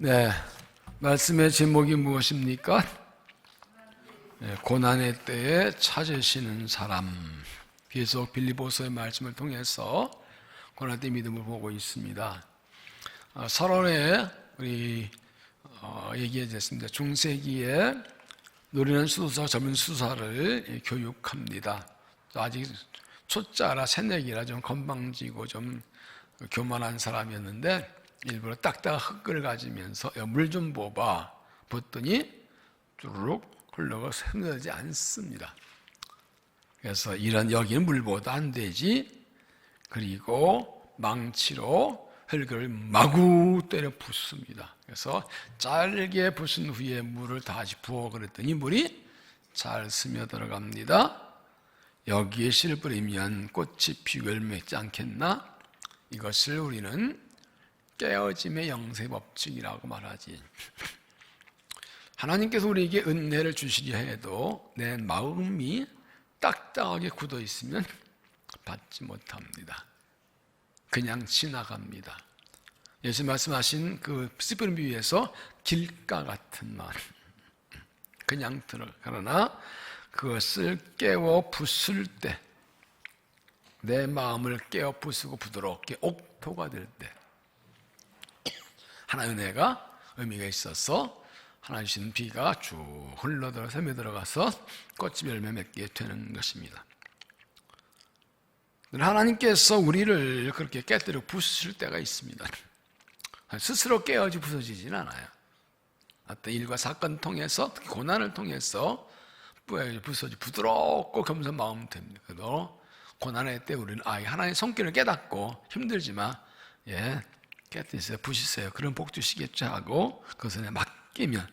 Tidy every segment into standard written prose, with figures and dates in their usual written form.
네, 말씀의 제목이 무엇입니까? 네, 고난의 때에 찾으시는 사람. 계속 빌립보서의 말씀을 통해서 고난 때 믿음을 보고 있습니다. 설원에 우리 얘기했습니다. 중세기에 노련한 수도사, 젊은 수도사를 교육합니다. 아직 초짜라 새내기라 좀 건방지고 좀 교만한 사람이었는데 일부러 딱딱한 흙을 가지면서 물 좀 부어봐. 붓더니 쭈르륵 흘러가 흐르지 않습니다. 그래서 이런 여기는 물 부어도 안 되지. 그리고 망치로 흙을 마구 때려 붓습니다. 그래서 짧게 부순 후에 물을 다시 부어 그랬더니 물이 잘 스며들어갑니다. 여기에 씨를 뿌리면 꽃이 피고 열매 맺지 않겠나? 이것을 우리는 깨어짐의 영세법칙이라고 말하지. 하나님께서 우리에게 은혜를 주시려 해도 내 마음이 딱딱하게 굳어 있으면 받지 못합니다. 그냥 지나갑니다. 예수 말씀하신 그 씨 뿌린 비유에서 길가 같은 말, 그냥 그러나 그것을 깨워 부술 때, 내 마음을 깨워 부수고 부드럽게 옥토가 될 때, 하나님의 은혜가 의미가 있어서 하나님 주신 비가 쭉 흘러들어 샘에 들어가서 꽃이 열매 맺게 되는 것입니다. 하나님께서 우리를 그렇게 깨뜨려 부수실 때가 있습니다. 스스로 깨어지 부서지지는 않아요. 어떤 일과 사건 통해서, 특히 고난을 통해서 부서지 부드럽고 겸손한 마음 됩니다. 그래도 고난의 때 우리는 하나님의 손길을 깨닫고 힘들지만 깨뜨리세요, 부시세요. 그런 복 주시겠죠 하고 그것에 맡기면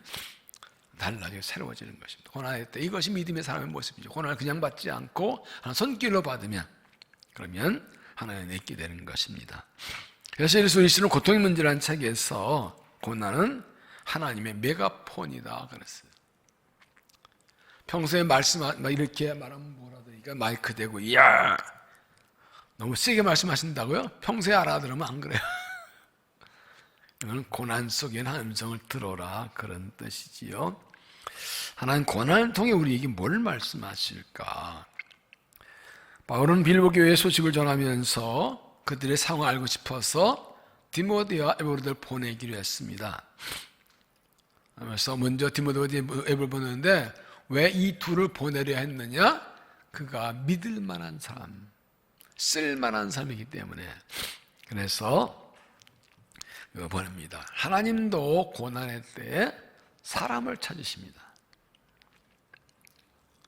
달라지고 새로워지는 것입니다. 고난의 때 이것이 믿음의 사람의 모습이죠. 고난을 그냥 받지 않고 손길로 받으면 그러면 하나님 내게 되는 것입니다. 그래서 예수는 고통의 문제라는 책에서 고난은 하나님의 메가폰이다 그랬어요. 평소에 이렇게 말하면 뭐라더니까 마이크 대고 이야 너무 세게 말씀하신다고요? 평소에 알아들으면 안 그래요. 이건 고난 속에 하나님의 음성을 들어라 그런 뜻이지요. 하나님 고난을 통해 우리에게 뭘 말씀하실까? 바울은 빌립보 교회의 소식을 전하면서 그들의 상황을 알고 싶어서 디모데와 에베소를 보내기로 했습니다. 그래서 먼저 디모데와 에베소를 보내는데 왜 이 둘을 보내려 했느냐? 그가 믿을 만한 사람, 쓸 만한 사람이기 때문에. 그래서 이거 보냅니다. 하나님도 고난의 때에 사람을 찾으십니다.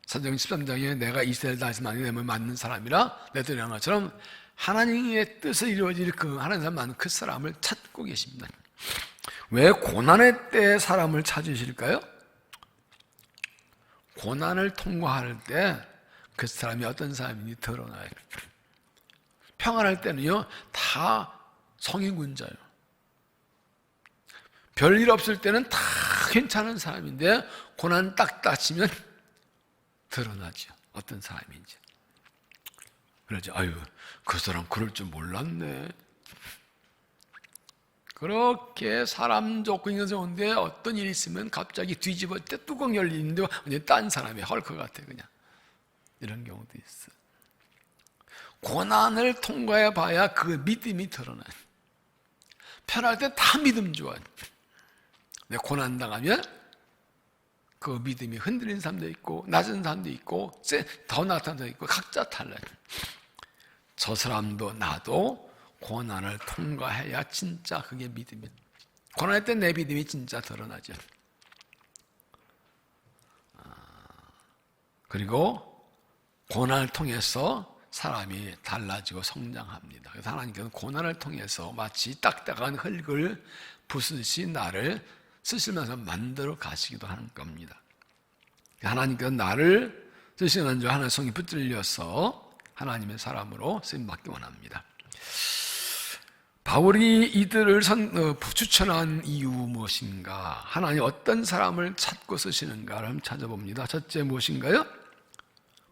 사도행 13장에 내가 이스라엘 다시만이 되면 맞는 사람이라 내들이라는 것처럼 하나님의 뜻을 이루어질 그 하나님 사람 많은 그 사람을 찾고 계십니다. 왜 고난의 때에 사람을 찾으실까요? 고난을 통과할 때 그 사람이 어떤 사람인지 드러나요. 평안할 때는요 다 성인군자예요. 별일 없을 때는 다 괜찮은 사람인데 고난 딱 닥치면 드러나죠. 어떤 사람인지. 그러죠. 그 사람 그럴 줄 몰랐네. 그렇게 사람 좋고 인간 좋은데 어떤 일이 있으면 갑자기 뒤집어 때 뚜껑 열리는데 완전 딴 사람이 헐크 같아 그냥. 이런 경우도 있어요. 고난을 통과해 봐야 그 믿음이 드러나요. 편할 때 다 믿음 좋아요. 근데 고난 당하면 그 믿음이 흔들린 사람도 있고 낮은 사람도 있고 더 나은 사람도 있고 각자 달라요. 저 사람도 나도 고난을 통과해야 진짜 그게 믿음이. 고난할 때 내 믿음이 진짜 드러나죠. 그리고 고난을 통해서 사람이 달라지고 성장합니다. 그래서 하나님께서는 고난을 통해서 마치 딱딱한 흙을 부수듯이 나를 쓰시면서 만들어 가시기도 하는 겁니다. 하나님께서 나를 쓰시는 줄 하나님의 성이 붙들려서 하나님의 사람으로 쓰임받기 원합니다. 바울이 이들을 추천한 이유 무엇인가? 하나님 어떤 사람을 찾고 쓰시는가를 찾아봅니다. 첫째 무엇인가요?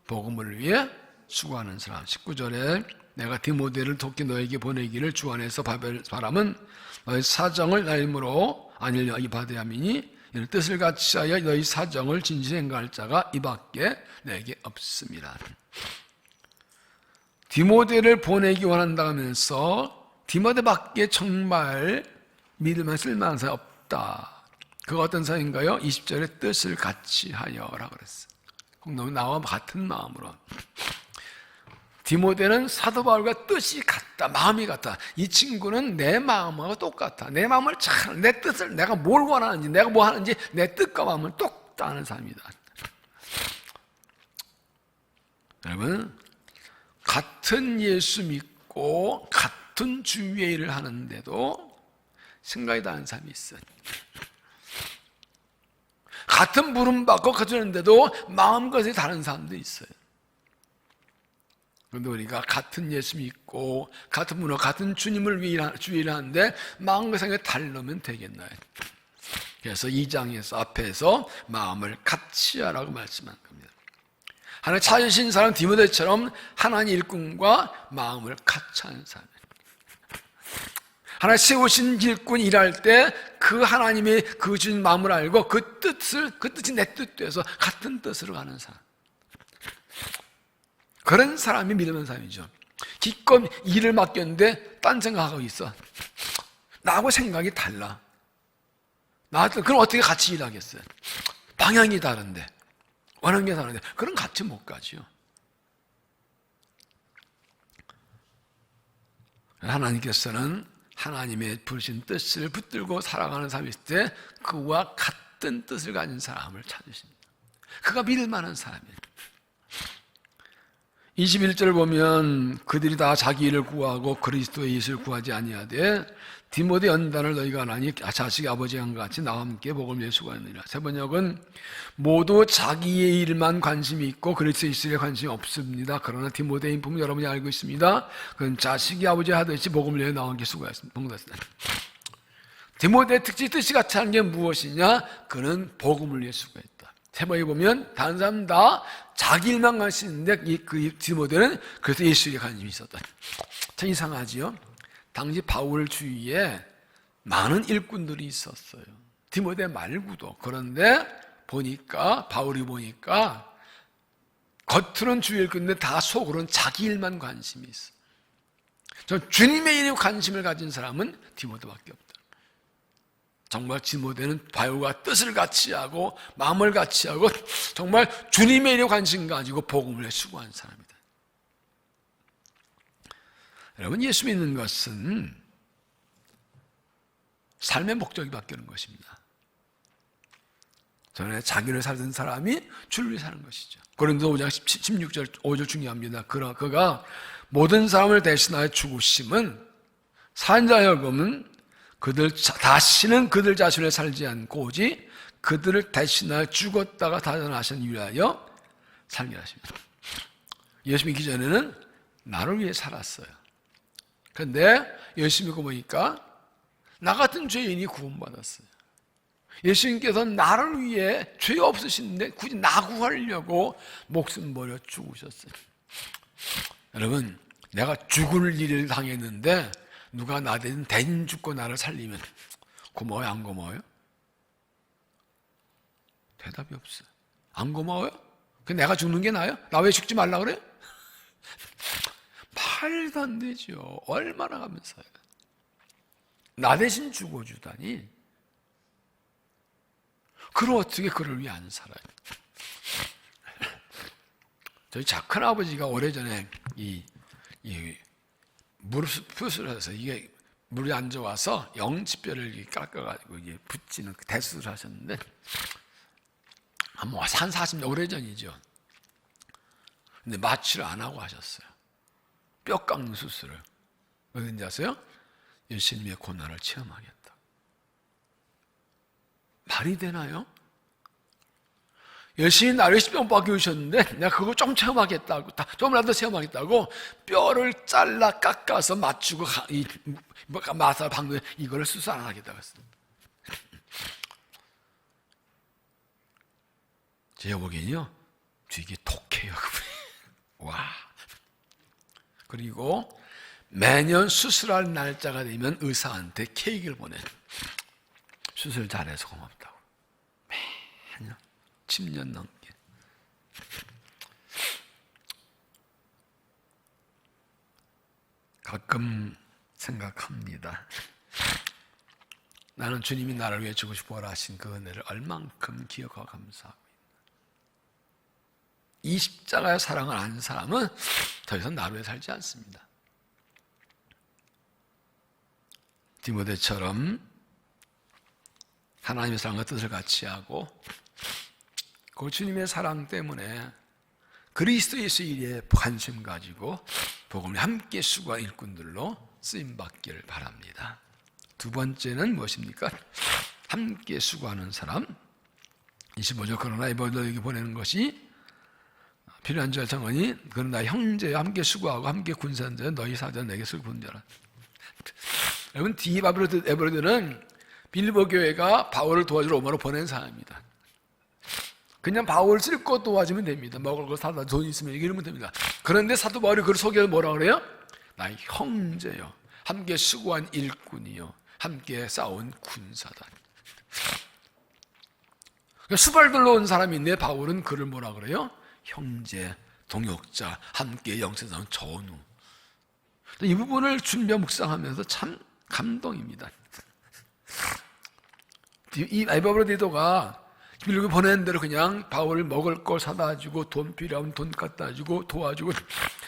복음을 위해 수고하는 사람. 19절에 내가 디모데를 돕기 너에게 보내기를 주 안에서 바람은 너의 사정을 나 이름으로 아니려 이 바데야민이 이는 뜻을 같이하여 너희 사정을 진실히 행할 자가 이밖에 내게 없습니다. 디모데를 보내기 원한다 하면서 디모데밖에 정말 믿으면 쓸만한 사람이 없다. 그가 어떤 사람인가요? 20절에 뜻을 같이 하여라고 그랬어요. 너무 나와 같은 마음으로. 디모데는 사도 바울과 뜻이 같다, 마음이 같다. 이 친구는 내 마음하고 똑같아. 내 마음을 잘, 내 뜻을, 내가 뭘 원하는지, 내가 뭐 하는지 내 뜻과 마음을 똑 아는 사람이다. 여러분, 같은 예수 믿고 같은 주의 일을 하는데도 생각이 다른 사람이 있어요. 같은 부름 받고 그러는데도 마음것이 다른 사람도 있어요. 그런데 우리가 같은 예수 믿고 같은 문화, 같은 주님을 위해 주의를 하는데 마음것이 다르면 되겠나요? 그래서 2장에서 앞에서 마음을 같이 하라고 말씀한 겁니다. 하나님 찾으신 사람 디모데처럼 하나님 일꾼과 마음을 같이 하는 사람. 하나님 세우신 일꾼 일할 때 그 하나님의 그 주신 마음을 알고 그 뜻이 내 뜻돼서 같은 뜻으로 가는 사람. 그런 사람이 믿음의 사람이죠. 기껏 일을 맡겼는데 딴 생각하고 있어. 나하고 생각이 달라. 그럼 어떻게 같이 일하겠어요? 방향이 다른데, 원하는 게 다른데, 그럼 같이 못 가지요. 하나님께서는 하나님의 부르신 뜻을 붙들고 살아가는 사람이 있을 때 그와 같은 뜻을 가진 사람을 찾으십니다. 그가 믿을 만한 사람이에요. 21절 보면 그들이 다 자기 일을 구하고 그리스도의 예수를 구하지 아니하되 디모데 연단을 너희가 하나니 자식이 아버지와 같이 나와 함께 복을 위해 수고하느니라. 세 번역은 모두 자기의 일만 관심이 있고 그리스도 예수에 관심이 없습니다. 그러나 디모데의 인품은 여러분이 알고 있습니다. 그는 자식이 아버지 하듯이 복을 위해 나와 함께 수고했습니다. 디모데의 뜻이 같이 하는 게 무엇이냐? 그는 복음을 위해 수고했다. 세번에 보면 다른 사람 다 자기 일만 관심인데 그 디모데는 그래서 예수에 관심이 있었다. 참 이상하지요? 당시 바울 주위에 많은 일꾼들이 있었어요. 디모데 말고도. 그런데 바울이 보니까 겉으로는 주 일꾼인데 다 속으로는 자기 일만 관심이 있어. 주님의 일에 관심을 가진 사람은 디모데밖에 없다. 정말 디모데는 바울과 뜻을 같이 하고 마음을 같이 하고 정말 주님의 일에 관심 가지고 복음을 해 수고한 사람이다. 여러분, 예수 믿는 것은 삶의 목적이 바뀌는 것입니다. 전에 자기를 살던 사람이 주를 위해 사는 것이죠. 고린도 5장 16절 5절 중요합니다. 그가 모든 사람을 대신하여 죽으심은 산자여금은 다시는 그들 자신을 살지 않고 오직 그들을 대신하여 죽었다가 다전하신 위하여 살게 하십니다. 예수 믿기 전에는 나를 위해 살았어요. 그런데 예수 믿고 보니까 나 같은 죄인이 구원받았어요. 예수님께서 나를 위해 죄 없으신데 굳이 나 구하려고 목숨 버려 죽으셨어요. 여러분, 내가 죽을 일을 당했는데 누가 나 대신 죽고 나를 살리면 고마워요, 안 고마워요? 대답이 없어요. 안 고마워요? 내가 죽는 게 나아요? 나 왜 죽지 말라 그래? 말도 안 되죠. 얼마나 감사해요. 나 대신 죽어주다니. 그럼 어떻게 그를 위해 안 살아요? 저희 작은 아버지가 오래전에 무릎 수술해서 이게 물이 안 좋아서 영지뼈를 깎아가지고 이게 붙이는 대수술을 하셨는데 한 40년 오래전이죠. 근데 마취를 안 하고 하셨어요. 뼈 깎는 수술을. 왜 그런지 아세요? 예수님의 고난을 체험하겠다. 말이 되나요? 예수님이 나를 십병 기우셨는데 내가 그거 좀 체험하겠다고, 좀이라도 체험하겠다고 뼈를 잘라 깎아서 맞추고 마사 방금 이거를 수술 안 하겠다고 했어요. 제가 보기엔요, 되게 독해요. 와. 그리고 매년 수술할 날짜가 되면 의사한테 케이크를 보내요. 수술 잘해서 고맙다고. 매년 10년 넘게. 가끔 생각합니다. 나는 주님이 나를 위해 주고 싶어라 하신 그 은혜를 얼만큼 기억하고 감사하고 있나. 이 십자가의 사랑을 아는 사람은 더 이상 나를 위해 살지 않습니다. 디모데처럼 하나님의 사랑과 뜻을 같이 하고 그 주님의 사랑 때문에 그리스도 예수 일에 관심 가지고 복음을 함께 수고한 일꾼들로 쓰임받기를 바랍니다. 두 번째는 무엇입니까? 함께 수고하는 사람. 25절 그러나 에베소에게 보내는 것이 필요한 줄 정하니 그는 나 형제와 함께 수고하고 함께 군사한 자는 너희 사자 내게 슬픈 자라. 여러분 에베소는 빌립보 교회가 바울을 도와주러 로마로 보낸 사람입니다. 그냥 바울을 쓸 것 도와주면 됩니다. 먹을 거 사다 돈 있으면 이러면 됩니다. 그런데 사도 바울이 그를 소개해서 뭐라 그래요? 나의 형제요, 함께 수고한 일꾼이요, 함께 싸운 군사다. 수발들로 온 사람인데 바울은 그를 뭐라 그래요? 형제, 동역자, 함께 영생 싸운 전우. 이 부분을 준비하 묵상하면서 참 감동입니다. 이 에베소가 빌립보에 보내는 대로 그냥 바울을 먹을 걸 사다 주고 돈 필요하면 돈 갖다 주고 도와주고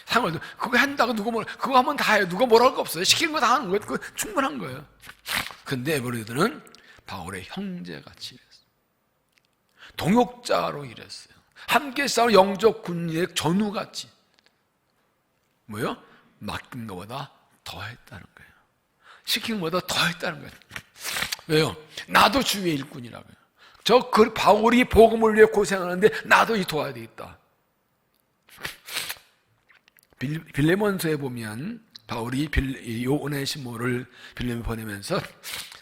상을 그거 한다고 누가 뭐라 그거 하면 다 해요. 누가 뭐라 할 거 없어요. 시키는 거 다 하는 거예요. 그거 충분한 거예요. 근데 에베소들은 바울의 형제같이 일했어요. 동역자로 일했어요. 함께 싸운 영적 군인의 전우같이 뭐요? 맡긴 것보다 더 했다는 거예요. 시킨 것보다 더 했다는 거예요. 왜요? 나도 주의 일꾼이라고요. 바울이 복음을 위해 고생하는데 나도 이 도와야 되겠다. 빌레몬서에 보면 바울이 오네시모를 빌레몬에 보내면서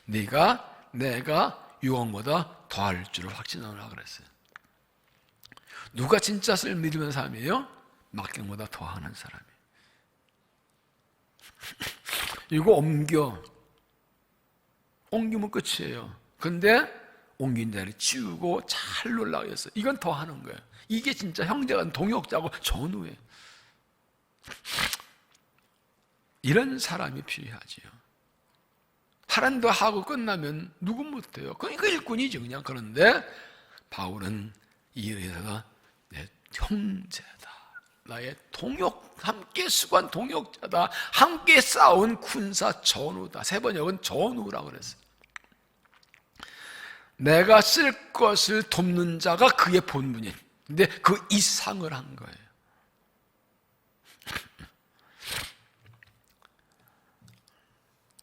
내가 유언보다 더할 줄을 확신하라 그랬어요. 누가 진짜 믿으면 사람이에요? 맡김보다 더하는 사람이에요. 이거 옮기면 끝이에요. 근데 옮긴 자리를 치우고 잘 놀라고 했어요. 이건 더 하는 거예요. 이게 진짜 형제가 동역자고 전우예요. 이런 사람이 필요하지요. 하란도 하고 끝나면 누구 못해요. 그러니까 일꾼이지 그냥. 그런데 바울은 이 일에다가 내 형제다, 나의 함께 수고한 동역자다, 함께 싸운 군사 전우다. 세 번역은 전우라고 그랬어요. 내가 쓸 것을 돕는 자가 그의 본분이에요. 근데 그 이상을 한 거예요.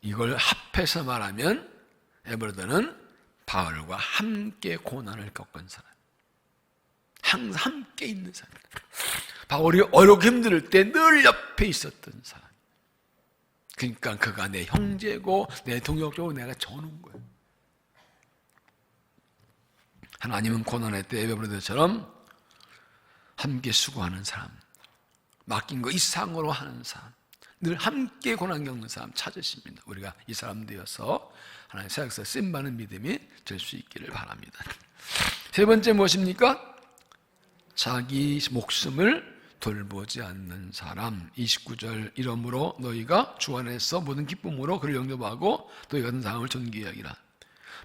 이걸 합해서 말하면 에베소는 바울과 함께 고난을 겪은 사람, 항상 함께 있는 사람, 바울이 어렵고 힘들 때 늘 옆에 있었던 사람. 그러니까 그가 내 형제고 내 동역자고 내가 전우인 거예요. 하나님은 고난의 때 에베소처럼 함께 수고하는 사람, 맡긴 거 이상으로 하는 사람, 늘 함께 고난 겪는 사람 찾으십니다. 우리가 이 사람 되어서 하나님의 사역에서 쓰임받는 믿음이 될 수 있기를 바랍니다. 세 번째 무엇입니까? 자기 목숨을 돌보지 않는 사람. 29절 이러므로 너희가 주 안에서 모든 기쁨으로 그를 영접하고 너희 같은 사람을 존귀히 여기라.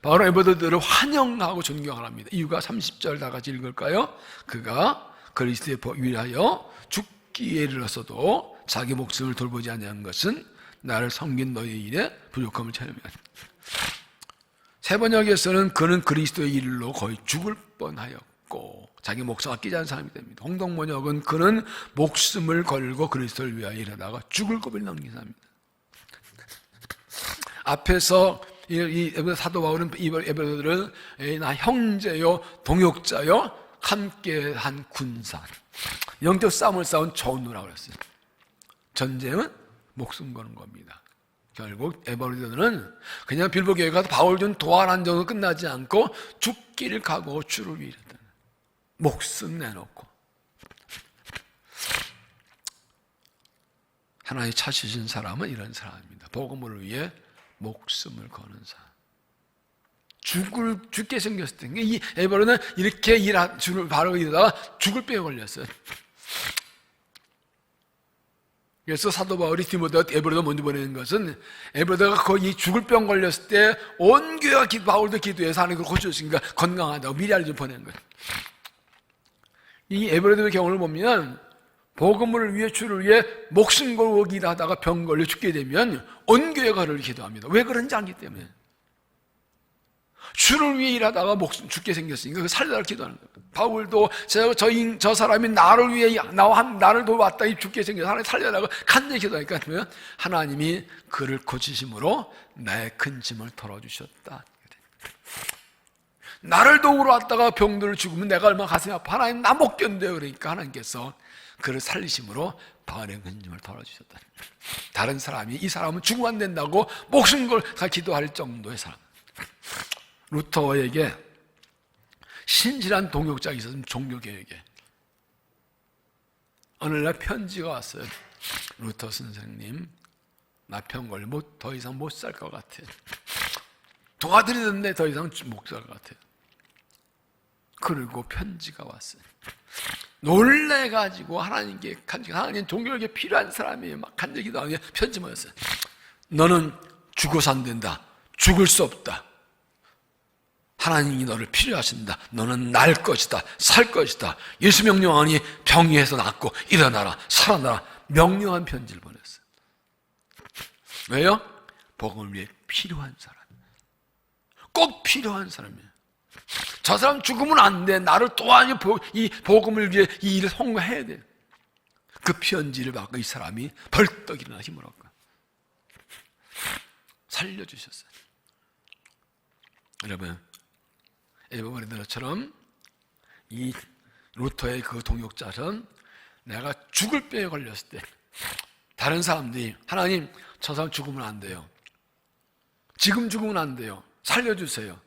바로 에베소들을 환영하고 존경합니다. 이유가 30절 다 같이 읽을까요? 그가 그리스도에 위하여 죽기에 이르렀어도 자기 목숨을 돌보지 아니한 것은 나를 섬긴 너희 일에 부족함을 채우며. 세 번역에서는 그는 그리스도의 일로 거의 죽을 뻔하였고 자기 목숨 아끼지 않은 사람이 됩니다. 홍동번역은 그는 목숨을 걸고 그리스도를 위하여 일하다가 죽을 고비를 넘긴 사람입니다. 앞에서 이 사도 바울은 이 에베소들을 나 형제요 동역자요 함께한 군사, 영적 싸움을 싸운 전우라고 그랬어요. 전쟁은 목숨 거는 겁니다. 결국 에베소들은 그냥 빌립보 교회 가서 바울 좀 도와라는 정도 끝나지 않고 죽기를 각오하고 주를 위해 목숨 내놓고 하나님 찾으신 사람은 이런 사람입니다. 복음을 위해 목숨을 거는 사람. 죽게 생겼을 때, 이 에베르는 이렇게 줄을 바르고 일하다가 죽을 병에 걸렸어요. 그래서 사도 바울이 디모데와 에베르도 먼저 보내는 것은, 에베르가 거의 죽을 병 걸렸을 때 온 교회가 바울도 기도해서 하나님을 고쳐주시니까 건강하다고 미리 알려 보내는 거예요. 이 에베르의 경우를 보면 복음을 위해, 주를 위해 목숨 걸고 일하다가 병 걸려 죽게 되면 온 교회가 그를 기도합니다. 왜 그런지 알기 때문에. 주를 위해 일하다가 목숨 죽게 생겼으니까 그 살려달라고 기도하는 거예요. 바울도 저 사람이 나를 위해 나를 도왔다 죽게 생겨서 하나님 살려달라고 간절히 기도하니까 하나님이 그를 고치심으로 나의 큰 짐을 덜어주셨다. 나를 도우러 왔다가 병들을 죽으면 내가 얼마나 가슴이 아파. 하나님 나 못 견뎌요. 그러니까 하나님께서 그를 살리심으로 바울의 큰 짐을 덜어주셨다. 다른 사람이 이 사람은 죽으면 안 된다고 목숨 걸고 기도할 정도의 사람. 루터에게 신실한 동역자가 있었으면 종교개혁에 어느 날 편지가 왔어요. 루터 선생님, 나 병 걸려 더 이상 못 살 것 같아. 도와드리던데 더 이상 못 살 것 같아. 그리고 편지가 왔어요. 놀래가지고 하나님 종교에게 필요한 사람이 막 간절히 기도하며 편지 모였어요. 너는 죽어서 안 된다. 죽을 수 없다. 하나님이 너를 필요하신다. 너는 날 것이다. 살 것이다. 예수 명령하니 병이해서 낫고 일어나라. 살아나라. 명령한 편지를 보냈어요. 왜요? 복음을 위해 필요한 사람. 꼭 필요한 사람이에요. 저 사람 죽으면 안 돼. 나를 또한 이 복음을 위해 이 일을 성공해야 돼. 그 편지를 받고 이 사람이 벌떡 일어나 힘을 얻고 살려주셨어요. 여러분, 에베르처럼 이 루터의 그 동역자는 내가 죽을 병에 걸렸을 때 다른 사람들이 하나님 저 사람 죽으면 안 돼요. 지금 죽으면 안 돼요. 살려주세요.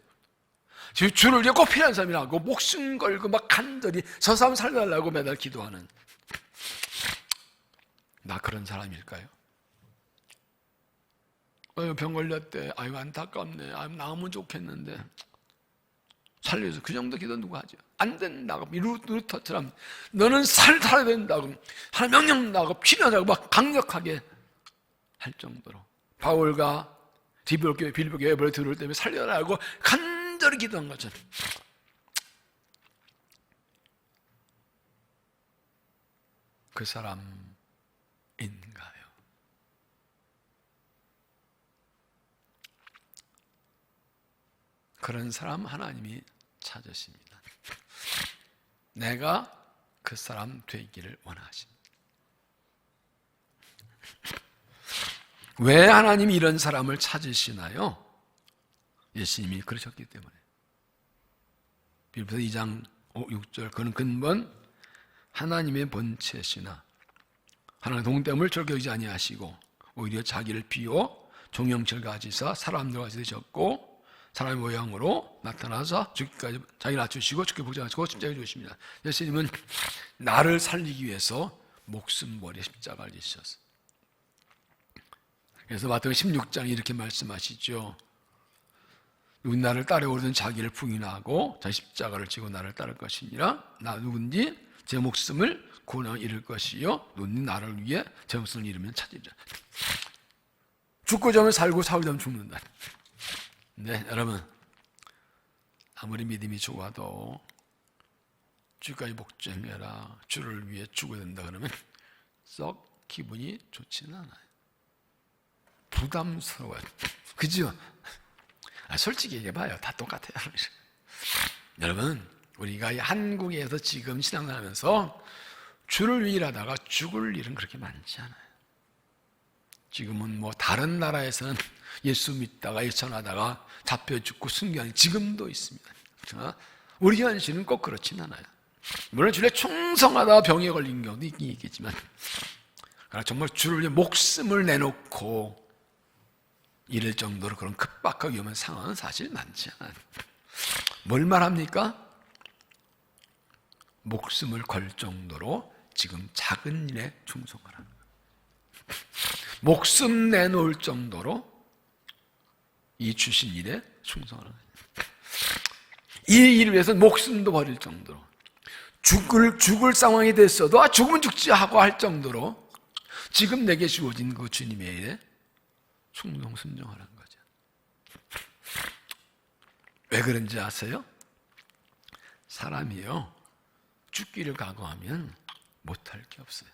주를 위해 꼭 필요한 사람이라고 목숨 걸고 막 간절히 저 사람 살려달라고 매달 기도하는 나 그런 사람일까요? 병 걸렸대. 아유 안타깝네. 아유 나으면 좋겠는데 살려줘. 그 정도 기도 누가 하죠? 안 된다고. 루터처럼 너는 살아야 된다고 하나님 명령나고 필요하다고 막 강력하게 할 정도로 바울과 빌보교회 에베르 들어올 때문에 살려라고 간절히 기도한 것처럼 그 사람인가요? 그런 사람 하나님이 찾으십니다. 내가 그 사람 되기를 원하십니다. 왜 하나님이 이런 사람을 찾으시나요? 예수님이 그러셨기 때문에. 빌립보서 2장 6절 그는 근본 하나님의 본체시나 하나님의 동tem을 절개 여기지 아니하시고 오히려 자기를 비워 종형체를 가지사 사람들과 같이 되셨고 사람의 모양으로 나타나서 죽기까지 자기 낮추시고 죽게 복장하시고 십자가를 주십니다. 예수님은 나를 살리기 위해서 목숨버려 십자가를 지셨어요. 그래서 마태복음 16장에 이렇게 말씀하시죠. 누군 나를 따라오려는 자기를 부인하고 자기 십자가를 지고 나를 따를 것이니라. 나 누군지 제 목숨을 구원하여 잃을 것이요 누군지 나를 위해 제 목숨을 잃으면 찾으리라. 죽고자 하면 살고 살고자 하면 죽는다. 네, 여러분 아무리 믿음이 좋아도 주까지 복종해라 주를 위해 죽어야 된다 그러면 썩 기분이 좋지는 않아요. 부담스러워요. 그죠? 솔직히 얘기해봐요. 다 똑같아요. 여러분 우리가 한국에서 지금 신앙하면서 주를 위해 일하다가 죽을 일은 그렇게 많지 않아요. 지금은 뭐 다른 나라에서는 예수 믿다가 예수 전하다가 잡혀 죽고 순교하는 지금도 있습니다. 우리 현실은 꼭 그렇진 않아요. 물론 주에 충성하다가 병에 걸린 경우도 있긴 있겠지만 정말 주를 위해 목숨을 내놓고 이럴 정도로 그런 급박하고 위험한 상황은 사실 많지 않아요. 뭘 말합니까? 목숨을 걸 정도로 지금 작은 일에 충성하라는 거예요. 목숨 내놓을 정도로 이 주신 일에 충성하라는 거예요. 이 일을 위해서 목숨도 버릴 정도로 죽을 상황이 됐어도 죽으면 죽지 하고 할 정도로 지금 내게 주어진 그 주님의 일에 충성 순종하라는 거죠. 왜 그런지 아세요? 사람이요, 죽기를 각오하면 못할 게 없어요.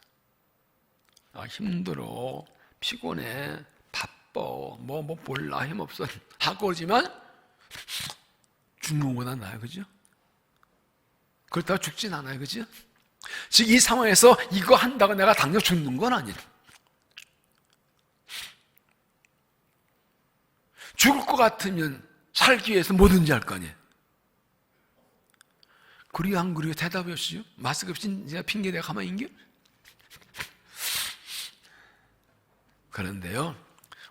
힘들어, 피곤해, 바빠, 뭐 몰라, 힘없어 하고 그러지만 죽는 것보다 나아요, 그죠? 그렇다고 죽진 않아요, 그죠? 즉 이 상황에서 이거 한다고 내가 당장 죽는 건 아니에요. 죽을 것 같으면 살기 위해서 뭐든지 할 거 아니에요. 그리고 안 그리고 대답이 없이요? 마스크 없이 제가 핑계대가 가만히 있겨? 그런데요,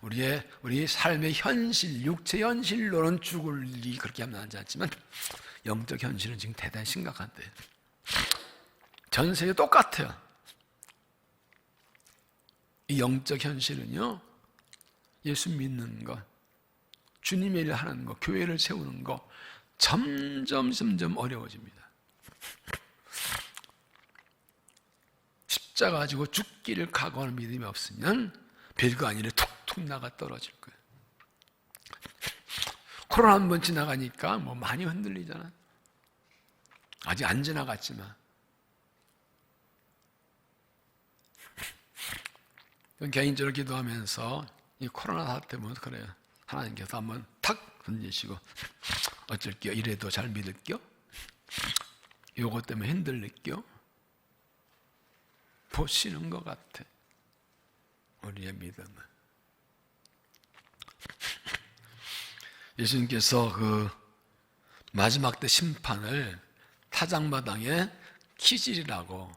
우리 삶의 현실, 육체 현실로는 죽을 일이 그렇게 하면 하지 않지만 영적 현실은 지금 대단히 심각한데, 전 세계 똑같아요. 이 영적 현실은요, 예수 믿는 것, 주님의 일을 하는 것, 교회를 세우는 것 점점 어려워집니다. 십자가 가지고 죽기를 각오하는 믿음이 없으면 별거 아니래 툭툭 나가 떨어질 거예요. 코로나 한번 지나가니까 뭐 많이 흔들리잖아. 아직 안 지나갔지만. 개인적으로 기도하면서 이 코로나 사태 보면서 그래요. 하나님께서 한번 탁 던지시고 어쩔게요? 이래도 잘 믿을게요? 요것 때문에 흔들릴게요? 보시는 것 같아, 우리의 믿음은. 예수님께서 그 마지막 때 심판을 타작마당에 키질이라고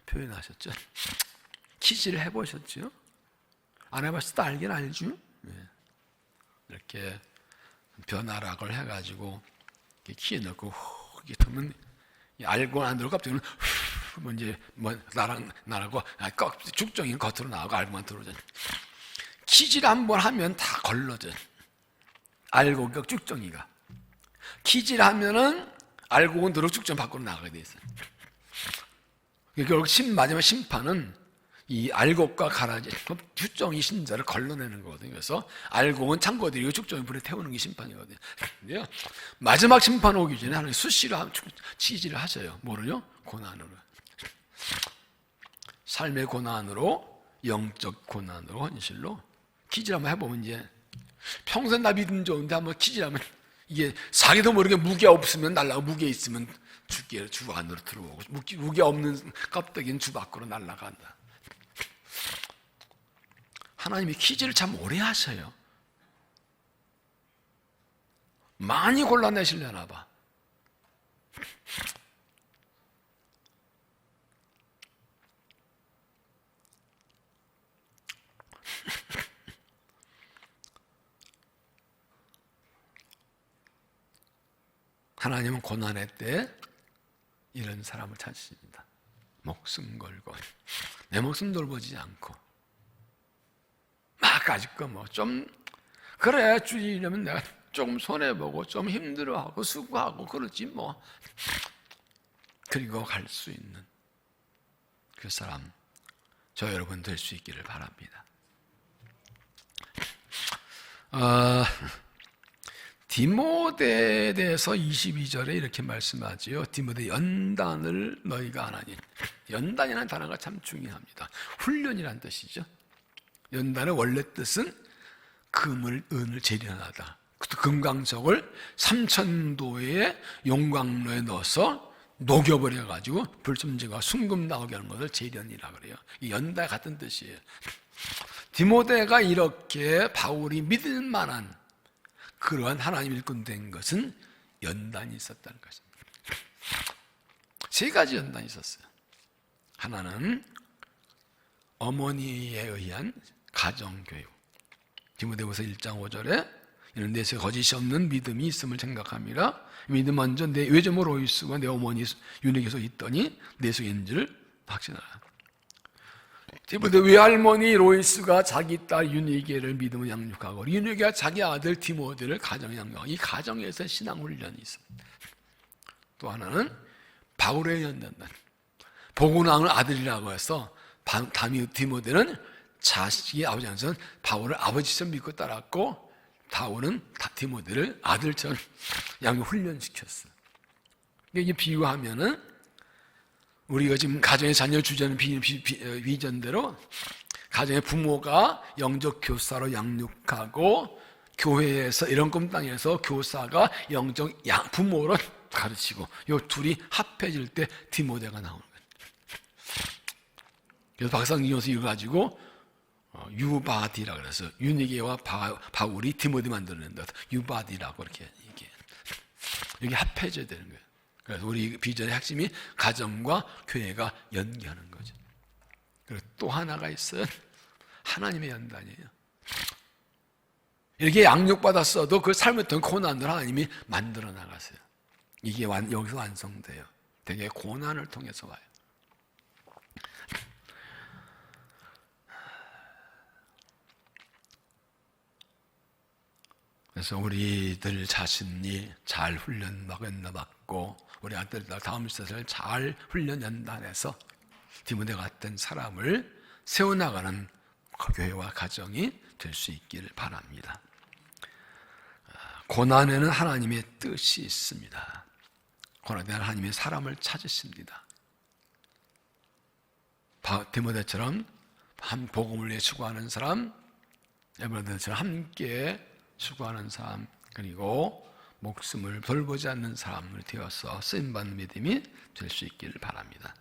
표현하셨죠. 키질 해보셨죠? 안 해봤을 때 알긴 알죠? 이렇게 변화락을 해가지고 키에 넣고 이렇게 두면 알고 안 들어가 갑자기 이제 나라고 죽정이 겉으로 나오고 알고만 들어오죠. 키질 한번 하면 다 걸러져. 알고가 죽정이가 키질 하면은 알고는 들어 죽정 밖으로 나가게 돼 있어요. 결국 마지막 심판은 이 알곡과 가라지, 죽정이 신자를 걸러내는 거거든요. 그래서 알곡은 창고들이고 죽정이 불에 태우는 게 심판이거든요. 근데요, 마지막 심판 오기 전에 하나님 수시로 치질을 하셔요. 뭐를요? 고난으로. 삶의 고난으로, 영적 고난으로, 현실로 키질 한번 해보면 이제 평생 나 믿음 좋은데 한번 키질하면 이게 사기도 모르게 무게 없으면 날라가고 무게 있으면 주 안으로 들어오고 무게 없는 껍데기는 주 밖으로 날아간다. 하나님이 키질을 참 오래 하셔요. 많이 골라내시려나 봐. 하나님은 고난의 때 이런 사람을 찾으십니다. 목숨 걸고 내 목숨 돌보지 않고 막 아직도 뭐 좀 그래 주이려면 내가 조금 손해보고 좀 힘들어하고 수고하고 그러지 뭐. 그리고 갈 수 있는 그 사람, 저 여러분 될 수 있기를 바랍니다. 디모데에 대해서 22절에 이렇게 말씀하지요. 디모데 연단을 너희가 안 하니. 연단이라는 단어가 참 중요합니다. 훈련이라는 뜻이죠. 연단의 원래 뜻은 금을, 은을 재련하다. 금강석을 3000도의 용광로에 넣어서 녹여버려가지고 불순물과 순금 나오게 하는 것을 재련이라고 그래요. 연단 같은 뜻이에요. 디모데가 이렇게 바울이 믿을 만한 그러한 하나님 일꾼 된 것은 연단이 있었다는 것입니다. 세 가지 연단이 있었어요. 하나는 어머니에 의한 가정교육. 디모데후서 1장 5절에 이는 내 속에 거짓이 없는 믿음이 있음을 생각함이라. 믿음 먼저 내 외조모 로이스와 내 어머니 유네께서 있더니 내 속에 있는지를 확신하라. 디모데 외할머니 로이스가 자기 딸 유니게를 믿음을 양육하고 유니게가 자기 아들 디모데를 가정에 양육하고 이 가정에서 신앙훈련이 있습니다. 또 하나는 바울의 연단단 보고 나온 아들이라고 해서 디모데는 자식이 아버지 안에서 바울을 아버지처럼 믿고 따랐고 바울은 디모데를 아들처럼 양육 훈련시켰어요. 이게 비유하면은 우리가 지금 가정의 자녀 주자는 비전대로 가정의 부모가 영적 교사로 양육하고 교회에서 이런 꿈땅에서 교사가 영적 부모로 가르치고 이 둘이 합해질 때 디모데가 나오는 거예요. 그래서 박상진에서 이거 가지고 유바디라 그래서 유니게와 바울이 디모데 만들어낸다. 유바디라고 이렇게 이게 합해져야 되는 거예요. 그래서 우리 비전의 핵심이 가정과 교회가 연계하는 거죠. 그리고 또 하나가 있어요. 하나님의 연단이에요. 이렇게 양육받았어도 그 삶을 통해 고난을 하나님이 만들어 나가세요. 이게 여기서 완성돼요. 되게 고난을 통해서 와요. 그래서 우리들 자신이 잘 훈련받고 우리 아들들 다음 세대를 잘 훈련 연단해서 디모데 같은 사람을 세워나가는 교회와 가정이 될 수 있기를 바랍니다. 고난에는 하나님의 뜻이 있습니다. 고난에는 하나님의 사람을 찾으십니다. 디모데처럼 한 복음을 위해 수고하는 사람, 에베레스처럼 함께 수고하는 사람, 그리고 목숨을 돌보지 않는 사람을 되어서 쓰임받는 믿음이 될 수 있기를 바랍니다.